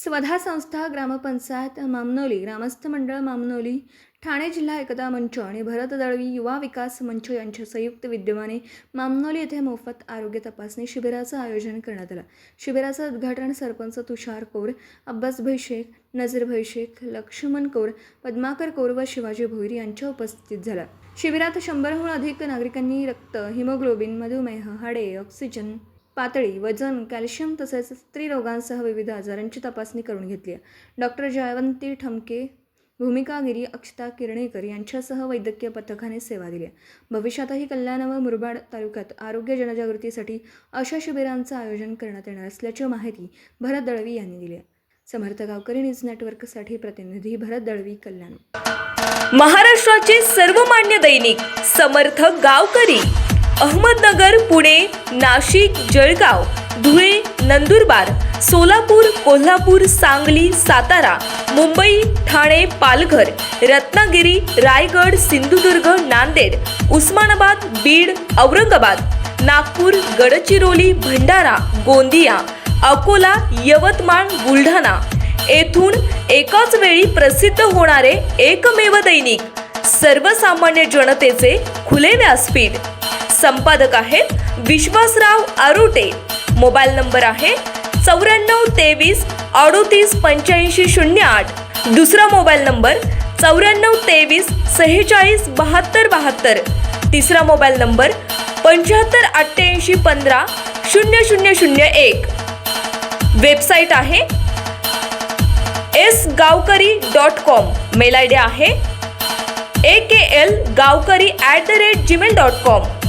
स्वधा संस्था, ग्रामपंचायत मामनोली, ग्रामस्थ मंडळ मामनोली, ठाणे जिल्हा एकता मंच आणि भरत दळवी युवा विकास मंच यांच्या संयुक्त विद्यमाने मामनोली येथे मोफत आरोग्य तपासणी शिबिराचं आयोजन करण्यात आलं। शिबिराचं उद्घाटन सरपंच तुषार कौर, अब्बासभाई शेख, नजीरभाई शेख, लक्ष्मण कौर, पद्माकर कौर व शिवाजी भोईर यांच्या उपस्थितीत झालं। शिबिरात 100हून अधिक नागरिकांनी रक्त, हिमोग्लोबिन, मधुमेह, हाडे, ऑक्सिजन पातळी, वजन, कॅल्शियम तसेच स्त्रीरोगांसह विविध आजारांची तपासणी करून घेतली। डॉक्टर जयवंती ठमके, भूमिका गिरी, अक्षता किरणेकर यांच्यासह वैद्यकीय पथकाने सेवा दिली। भविष्यातही कल्याण व मुरबाड तालुक्यात आरोग्य जनजागृतीसाठी अशा शिबिरांचं आयोजन करण्यात येणार असल्याची माहिती भरत दळवी यांनी दिली। समर्थ गावकरी न्यूज नेटवर्कसाठी प्रतिनिधी भरत दळवी, कल्याण। महाराष्ट्राचे सर्वमान्य दैनिक समर्थ गावकरी अहमदनगर, पुणे, नाशिक, जळगाव, धुळे, नंदुरबार, सोलापूर, कोल्हापूर, सांगली, सातारा, मुंबई, ठाणे, पालघर, रत्नागिरी, रायगड, सिंधुदुर्ग, नांदेड, उस्मानाबाद, बीड, औरंगाबाद, नागपूर, गडचिरोली, भंडारा, गोंदिया, अकोला, यवतमाळ, बुलढाणा येथून एकाच वेळी प्रसिद्ध होणारे एकमेव दैनिक सर्वसामान्य जनतेचे खुले व्यासपीठ। संपादक आहेत विश्वासराव आरोटे। मोबाईल नंबर आहे 9423 38 85 08। दुसरा मोबाईल नंबर 9423 46 72 72। तिसरा मोबाईल नंबर 75 88 15 0001। वेबसाईट आहे sgavkari.com। मेल आयडी आहे akl gavkari@gmail.com।